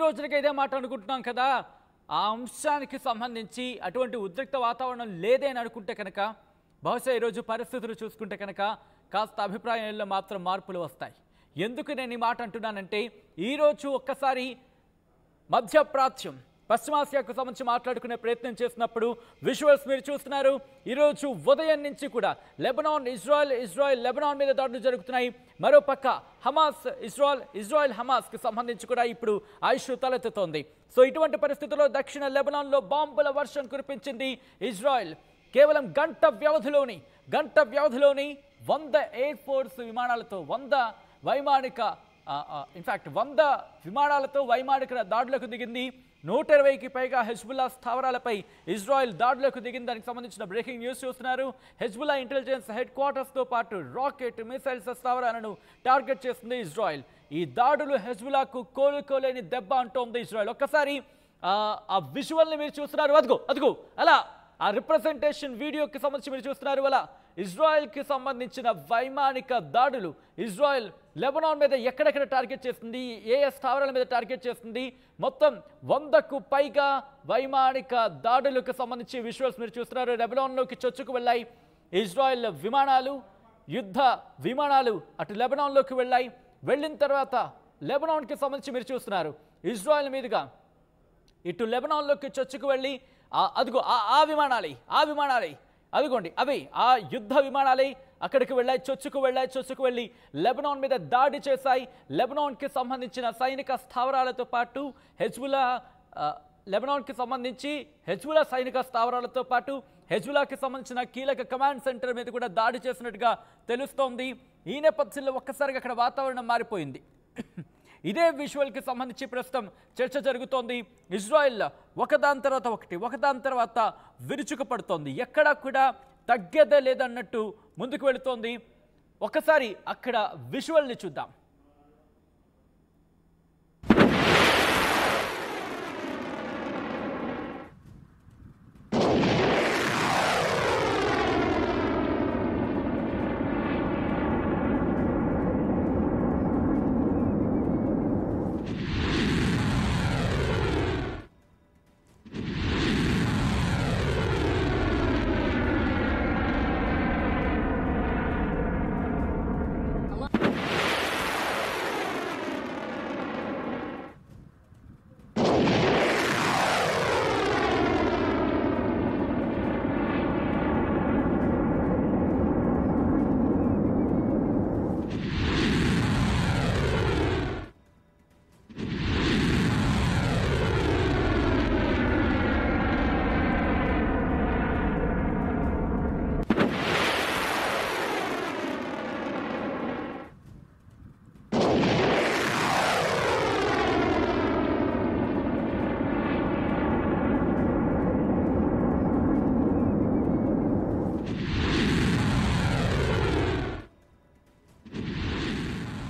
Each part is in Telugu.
రోజులుగా ఇదే మాట అనుకుంటున్నాం కదా, ఆ అంశానికి సంబంధించి అటువంటి ఉద్రిక్త వాతావరణం లేదే అని అనుకుంటే కనుక బహుశా ఈరోజు పరిస్థితులు చూసుకుంటే కనుక కాస్త అభిప్రాయాల్లో మాత్రం మార్పులు వస్తాయి. ఎందుకు నేను ఈ మాట అంటున్నానంటే, ఈరోజు ఒక్కసారి మధ్యప్రాచ్యం పశ్చిమాసియాకు సంబంధించి మాట్లాడుకునే ప్రయత్నం చేసినప్పుడు విజువల్స్ మీరు చూస్తున్నారు. ఈరోజు ఉదయం నుంచి కూడా లెబనాన్ ఇజ్రాయెల్ లెబనాన్ మీద దాడులు జరుగుతున్నాయి. మరోపక్క హమాస్ ఇజ్రాయెల్ హమాస్కి సంబంధించి కూడా ఇప్పుడు ఐషు తలెత్తుతోంది. సో ఇటువంటి పరిస్థితుల్లో దక్షిణ లెబనాన్లో బాంబుల వర్షం కురిపించింది ఇజ్రాయెల్. కేవలం గంట వ్యవధిలోని 100 ఎయిర్ ఫోర్స్ విమానాలతో 100 వైమానిక ఇన్ఫ్యాక్ట్ 100 విమానాలతో వైమానిక దాడులకు దిగింది. 120కి పైగా హెజ్బుల్లా స్థావరాలపై ఇజ్రాయెల్ దాడులకు దిగింది. దానికి సంబంధించిన బ్రేకింగ్ న్యూస్ చూస్తున్నారు. హెజ్బుల్లా ఇంటెలిజెన్స్ హెడ్ క్వార్టర్స్తో పాటు రాకెట్ మిసైల్స్ స్థావరాలను టార్గెట్ చేస్తుంది ఇజ్రాయెల్. ఈ దాడులు హెజ్బుల్లాకు కోలుకోలేని దెబ్బ అంటోంది ఇజ్రాయెల్. ఒక్కసారి ఆ విజువల్ని మీరు చూస్తున్నారు. అదిగో అలా ఆ రిప్రజెంటేషన్ వీడియోకి సంబంధించి మీరు చూస్తున్నారు. అలా ఇజ్రాయెల్కి సంబంధించిన వైమానిక దాడులు ఇజ్రాయెల్ లెబనాన్ మీద ఎక్కడెక్కడ టార్గెట్ చేస్తుంది, ఏ స్థావరాల మీద టార్గెట్ చేస్తుంది, మొత్తం 100కు పైగా వైమానిక దాడులకు సంబంధించి విజువల్స్ మీరు చూస్తున్నారు. లెబనాన్లోకి చొచ్చుకు వెళ్ళాయి ఇజ్రాయెల్ విమానాలు, యుద్ధ విమానాలు అటు లెబనాన్లోకి వెళ్ళాయి. వెళ్ళిన తర్వాత లెబనాన్కి సంబంధించి మీరు చూస్తున్నారు ఇజ్రాయెల్ మీదుగా ఇటు లెబనాన్లోకి చొచ్చుకు వెళ్ళి అదిగో ఆ విమానాలే అదిగోండి అవి ఆ యుద్ధ విమానాలే అక్కడికి వెళ్ళాయి, చొచ్చుకు వెళ్ళి లెబనాన్ మీద దాడి చేశాయి. లెబనాన్కి సంబంధించిన సైనిక స్థావరాలతో పాటు లెబనాన్కి సంబంధించి హెజ్బుల్లా సైనిక స్థావరాలతో పాటు హెజ్బుల్లాకి సంబంధించిన కీలక కమాండ్ సెంటర్ మీద కూడా దాడి చేసినట్టుగా తెలుస్తోంది. ఈ నేపథ్యంలో ఒక్కసారిగా అక్కడ వాతావరణం మారిపోయింది. ఇదే విజువల్కి సంబంధించి ప్రస్తుతం చర్చ జరుగుతోంది. ఇజ్రాయెల్ ఒకదాని తర్వాత విరుచుకుపడుతోంది. ఎక్కడా కూడా తగ్గేదే లేదన్నట్టు ముందుకు వెళుతోంది. ఒకసారి అక్కడ విజువల్ని చూద్దాం.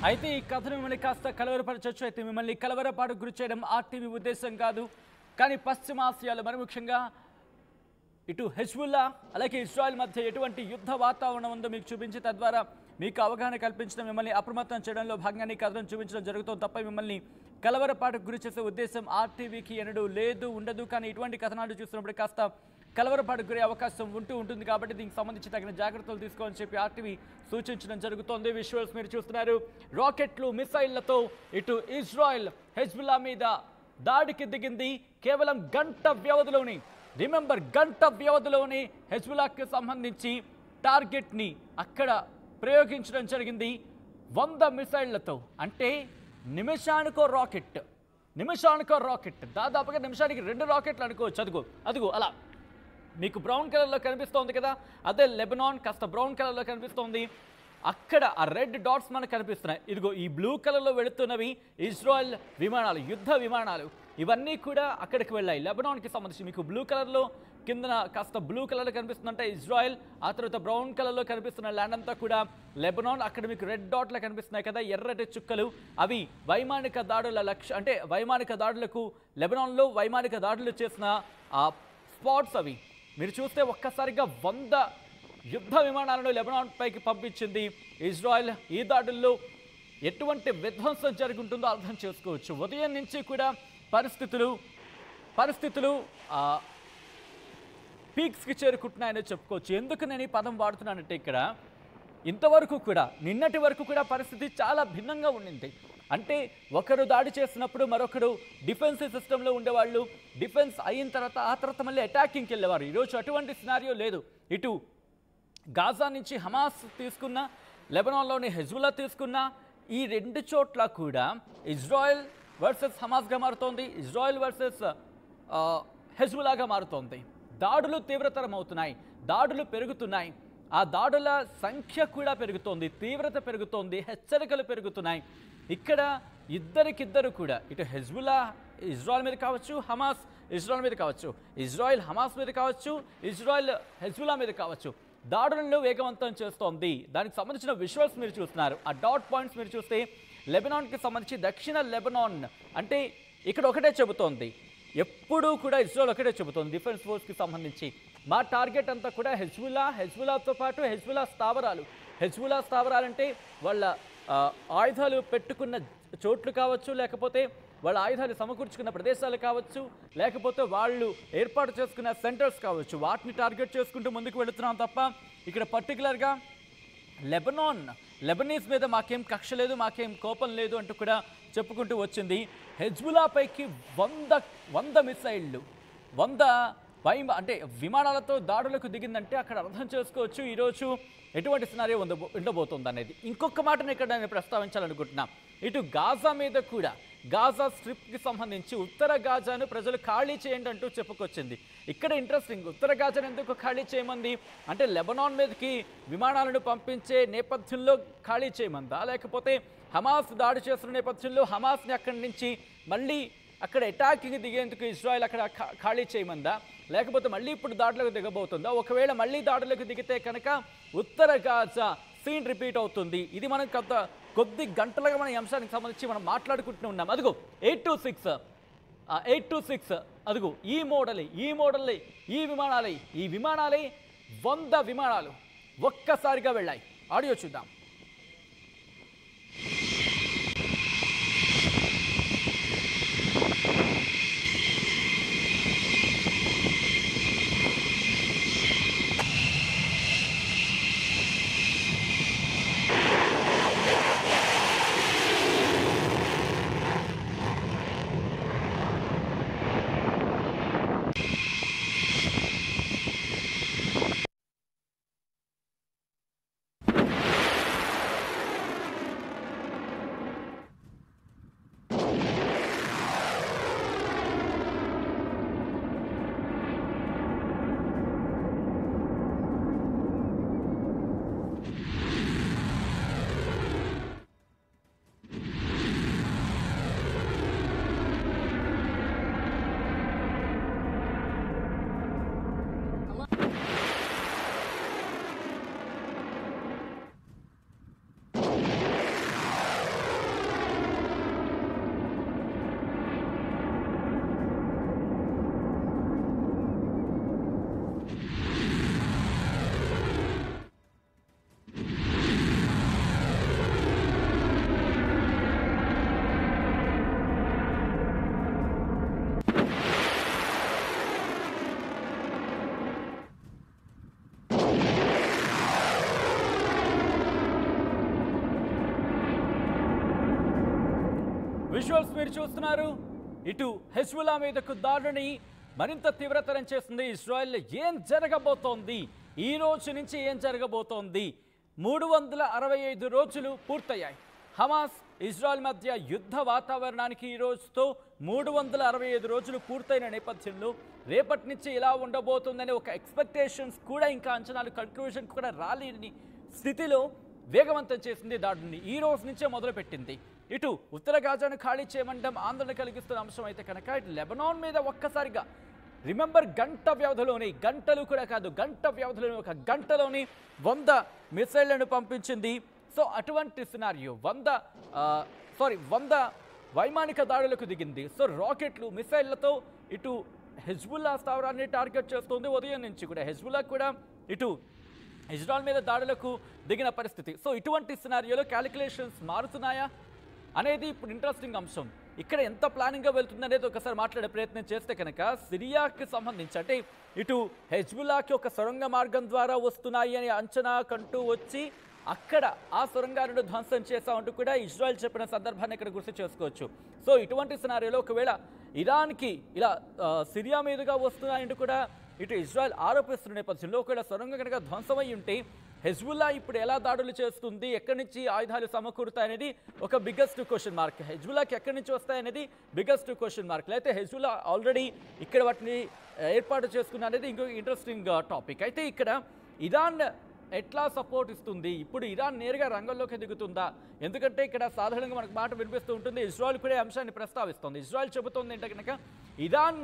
అయితే ఈ కథను మిమ్మల్ని కాస్త కలవరపరచొచ్చు. అయితే మిమ్మల్ని కలవరపాటుకు గురి చేయడం ఆర్టీవీ ఉద్దేశం కాదు. కానీ పశ్చిమాసియాలో మరి ముఖ్యంగా ఇటు హెజ్బుల్లా అలాగే ఇజ్రాయెల్ మధ్య ఎటువంటి యుద్ధ వాతావరణం ఉందో మీకు చూపించి తద్వారా మీకు అవగాహన కల్పించడం, మిమ్మల్ని అప్రమత్తం చేయడంలో భాగంగా ఈ కథను చూపించడం జరుగుతుంది తప్ప మిమ్మల్ని కలవరపాటుకు గురి చేసే ఉద్దేశం ఆర్టీవీకి ఎన్నడూ లేదు, ఉండదు. కానీ ఇటువంటి కథనాలు చూస్తున్నప్పుడు కాస్త కలవరపాటుకు గురే అవకాశం ఉంటుంది. కాబట్టి దీనికి సంబంధించి తగిన జాగ్రత్తలు తీసుకోవాలని చెప్పి ఆర్టీవీ సూచించడం జరుగుతోంది. విజువల్స్ మీరు చూస్తున్నారు. రాకెట్లు మిసైళ్లతో ఇటు ఇజ్రాయెల్ హెజ్బుల్లా మీద దాడికి దిగింది. కేవలం గంట వ్యవధిలోనే హెజ్బుల్లాకి సంబంధించి టార్గెట్ని అక్కడ ప్రయోగించడం జరిగింది 100 మిసైళ్లతో. అంటే నిమిషానికో రాకెట్, దాదాపుగా నిమిషానికి 2 రాకెట్లు అనుకోవచ్చు. అదిగో అలా మీకు బ్రౌన్ కలర్లో కనిపిస్తోంది కదా, అదే లెబనాన్ కాస్త బ్రౌన్ కలర్లో కనిపిస్తోంది. అక్కడ ఆ రెడ్ డాట్స్ మనకు కనిపిస్తున్నాయి. ఇదిగో ఈ బ్లూ కలర్లో వెళుతున్నవి ఇజ్రాయెల్ విమానాలు, యుద్ధ విమానాలు. ఇవన్నీ కూడా అక్కడికి వెళ్ళాయి లెబనాన్కి సంబంధించి. మీకు బ్లూ కలర్లో కిందన కాస్త బ్లూ కలర్లో కనిపిస్తుందంటే ఇజ్రాయెల్, ఆ తర్వాత బ్రౌన్ కలర్లో కనిపిస్తున్న ల్యాండ్ అంతా కూడా లెబనాన్. అక్కడ మీకు రెడ్ డాట్లు కనిపిస్తున్నాయి కదా, ఎర్రటి చుక్కలు, అవి వైమానిక దాడుల అంటే వైమానిక దాడులకు లెబనాన్లో వైమానిక దాడులు చేసిన ఆ స్పాట్స్ అవి. మీరు చూస్తే ఒక్కసారిగా 100 యుద్ధ విమానాలను లెబనాన్ పైకి పంపించింది ఇజ్రాయెల్. ఈ దాడుల్లో ఎటువంటి విధ్వంసం జరుగుతుందో అర్థం చేసుకోవచ్చు. ఉదయం నుంచి కూడా పరిస్థితులు పరిస్థితులు పీక్స్కి చేరుకుంటున్నాయని చెప్పుకోవచ్చు. ఎందుకు నేను ఈ పదం వాడుతున్నానంటే ఇక్కడ ఇంతవరకు కూడా నిన్నటి వరకు కూడా పరిస్థితి చాలా భిన్నంగా ఉండింది. అంటే ఒకరు దాడి చేసినప్పుడు మరొకరు డిఫెన్సివ్ సిస్టంలో ఉండేవాళ్ళు, డిఫెన్స్ అయిన తర్వాత ఆ తర్వాత మళ్ళీ అటాకింగ్కి వెళ్ళేవారు. ఈరోజు అటువంటి సినారియో లేదు. ఇటు గాజా నుంచి హమాస్ తీసుకున్న, లెబనాన్లోని హెజ్బుల్లా తీసుకున్న, ఈ రెండు చోట్ల కూడా ఇజ్రాయెల్ వర్సెస్ హమాస్గా మారుతోంది, ఇజ్రాయెల్ వర్సెస్ హెజ్బుల్లాగా మారుతోంది. దాడులు తీవ్రతరం అవుతున్నాయి, దాడులు పెరుగుతున్నాయి, ఆ దాడుల సంఖ్య కూడా పెరుగుతోంది, తీవ్రత పెరుగుతోంది, హెచ్చరికలు పెరుగుతున్నాయి. ఇక్కడ ఇద్దరికిద్దరు కూడా ఇటు హెజ్బుల్లా ఇజ్రాయెల్ మీద కావచ్చు, హమాస్ ఇజ్రాయెల్ మీద కావచ్చు, ఇజ్రాయెల్ హమాస్ మీద కావచ్చు, ఇజ్రాయెల్ హెజ్బుల్లా మీద కావచ్చు, దాడులను వేగవంతం చేస్తోంది. దానికి సంబంధించిన విజువల్స్ మీరు చూస్తున్నారు. ఆ డాట్ పాయింట్స్ మీరు చూస్తే లెబనాన్కి సంబంధించి దక్షిణ లెబనాన్ అంటే ఇక్కడ ఒకటే చెబుతోంది, ఎప్పుడూ కూడా ఇజ్రాయెల్ ఒకటే చెబుతోంది డిఫెన్స్ ఫోర్స్కి సంబంధించి మా టార్గెట్ అంతా కూడా హెజ్బుల్లాతో పాటు హెజ్బుల్లా స్థావరాలంటే వాళ్ళ ఆయుధాలు పెట్టుకున్న చోట్లు కావచ్చు, లేకపోతే వాళ్ళ ఆయుధాలు సమకూర్చుకున్న ప్రదేశాలు కావచ్చు, లేకపోతే వాళ్ళు ఏర్పాటు చేసుకున్న సెంటర్స్ కావచ్చు, వాటిని టార్గెట్ చేసుకుంటూ ముందుకు వెళుతున్నాం తప్ప ఇక్కడ పర్టికులర్గా లెబనీస్ మీద మాకేం కక్ష లేదు, మాకేం కోపం లేదు అంటూ కూడా చెప్పుకుంటూ వచ్చింది. హెజ్బుల్లాపైకి 100 మిసైళ్ళు, 100 అంటే విమానాలతో దాడులకు దిగిందంటే అక్కడ అర్థం చేసుకోవచ్చు ఈరోజు ఎటువంటి సినారియో ఉండబోతుంది అనేది. ఇంకొక మాటను ఇక్కడ నేను ప్రస్తావించాలనుకుంటున్నా. ఇటు గాజా మీద కూడా, గాజా స్ట్రిప్కి సంబంధించి ఉత్తర గాజాను ప్రజలు ఖాళీ చేయండి అంటూ చెప్పుకొచ్చింది. ఇక్కడ ఇంట్రెస్టింగ్, ఉత్తర గాజాను ఎందుకు ఖాళీ చేయమంది అంటే లెబనాన్ మీదకి విమానాలను పంపించే నేపథ్యంలో ఖాళీ చేయమందా, లేకపోతే హమాస్ దాడి చేస్తున్న నేపథ్యంలో హమాస్ని అక్కడి నుంచి మళ్ళీ అక్కడ అటాకింగ్ దిగేందుకు ఇజ్రాయెల్ అక్కడ ఖాళీ చేయమందా, లేకపోతే మళ్ళీ ఇప్పుడు దాడులకు దిగబోతుందా? ఒకవేళ మళ్ళీ దాడులకు దిగితే కనుక ఉత్తర గాజా సీన్ రిపీట్ అవుతుంది. ఇది మనం కొద్ది గంటలుగా మన అంశానికి సంబంధించి మనం మాట్లాడుకుంటూ ఉన్నాం. అదిగో 826 అదిగో ఈ విమానాలే 100 విమానాలు ఒక్కసారిగా వెళ్ళాయి. ఆడియో చూద్దాం. విజువల్స్ మీరు చూస్తున్నారు. ఇటు హెజ్బుల్లా మీదకు దాడిని మరింత తీవ్రతరం చేస్తుంది ఇజ్రాయెల్. ఏం జరగబోతోంది, ఈ రోజు నుంచి ఏం జరగబోతోంది? 365 రోజులు పూర్తయ్యాయి. హమాస్ ఇజ్రాయెల్ మధ్య యుద్ధ వాతావరణానికి ఈ రోజుతో 365 రోజులు పూర్తయిన నేపథ్యంలో రేపటి నుంచి ఇలా ఉండబోతుందనే ఒక ఎక్స్పెక్టేషన్స్ కూడా, ఇంకా అంచనాలు కన్క్లూజన్ కూడా రాలేని స్థితిలో వేగవంతం చేసింది దాడిని. ఈ రోజు నుంచే మొదలుపెట్టింది. ఇటు ఉత్తర గాజాను ఖాళీ చేయమండం ఆందోళన కలిగిస్తున్న అంశం అయితే కనుక ఇటు లెబనాన్ మీద ఒక్కసారిగా రిమెంబర్ గంట వ్యవధిలోని, గంటలు కూడా కాదు గంట వ్యవధిలోని, ఒక గంటలోని 100 మిసైళ్లను పంపించింది. సో అటువంటి సినారియో 100 వైమానిక దాడులకు దిగింది. సో రాకెట్లు, మిసైళ్లతో ఇటు హెజ్బుల్లా స్థావరాన్ని టార్గెట్ చేస్తుంది. ఉదయం నుంచి కూడా హెజ్బుల్లా కూడా ఇటు ఇజ్రాయెల్ మీద దాడులకు దిగిన పరిస్థితి. సో ఇటువంటి సినారియోలో క్యాలిక్యులేషన్స్ మారుతున్నాయా అనేది ఇప్పుడు ఇంట్రెస్టింగ్ అంశం. ఇక్కడ ఎంత ప్లానింగ్గా వెళ్తుంది అనేది ఒకసారి మాట్లాడే ప్రయత్నం చేస్తే కనుక సిరియాకి సంబంధించి అంటే ఇటు హెజ్బుల్లాకి ఒక సొరంగ మార్గం ద్వారా వస్తున్నాయి అని అంచనా కంటూ వచ్చి అక్కడ ఆ సొరంగాలను ధ్వంసం చేశామంటూ కూడా ఇజ్రాయెల్ చెప్పిన సందర్భాన్ని ఇక్కడ గుర్తు చేసుకోవచ్చు. సో ఇటువంటి సినారియోలో ఒకవేళ ఇరాన్కి ఇలా సిరియా మీదుగా వస్తున్నాయంటూ కూడా ఇటు ఇజ్రాయెల్ ఆరోపిస్తున్న నేపథ్యంలో ఒకవేళ సొరంగం కనుక ధ్వంసమై ఉంటే హెజ్బుల్లా ఇప్పుడు ఎలా దాడులు చేస్తుంది, ఎక్కడి నుంచి ఆయుధాలు సమకూరుతాయనేది ఒక బిగ్గెస్ట్ క్వశ్చన్ మార్క్. హెజ్బుల్లాకి ఎక్కడి నుంచి వస్తాయనేది బిగ్గెస్ట్ క్వశ్చన్ మార్క్. అయితే హెజ్బుల్లా ఆల్రెడీ ఇక్కడ వాటిని ఏర్పాటు చేసుకున్న అనేది ఇంకొక ఇంట్రెస్టింగ్ టాపిక్. అయితే ఇక్కడ ఇరాన్ ఎట్లా సపోర్ట్ ఇస్తుంది, ఇప్పుడు ఇరాన్ నేరుగా రంగంలోకి దిగుతుందా? ఎందుకంటే ఇక్కడ సాధారణంగా మనకు మాట వినిపిస్తూ ఉంటుంది, ఇజ్రాయెల్ కూడా అంశాన్ని ప్రస్తావిస్తుంది. ఇజ్రాయెల్ చెబుతోంది ఏంటంటే కనుక ఇరాన్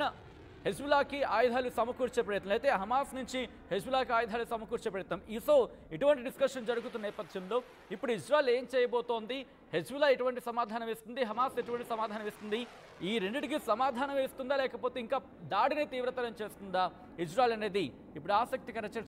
హెజ్బుల్లాకి ఆయుధాలు సమకూర్చే ప్రయత్నం, అయితే హమాస్ నుంచి హెజ్బుల్లాకి ఆయుధాలు సమకూర్చే ప్రయత్నం. సో ఇటువంటి డిస్కషన్ జరుగుతున్న నేపథ్యంలో ఇప్పుడు ఇజ్రాయెల్ ఏం చేయబోతోంది, హెజ్బుల్లా ఎటువంటి సమాధానం ఇస్తుంది, హమాస్ ఎటువంటి సమాధానం ఇస్తుంది, ఈ రెండింటికి సమాధానం ఇస్తుందా లేకపోతే ఇంకా దాడిని తీవ్రతరం చేస్తుందా ఇజ్రాయెల్ అనేది ఇప్పుడు ఆసక్తికర చర్చ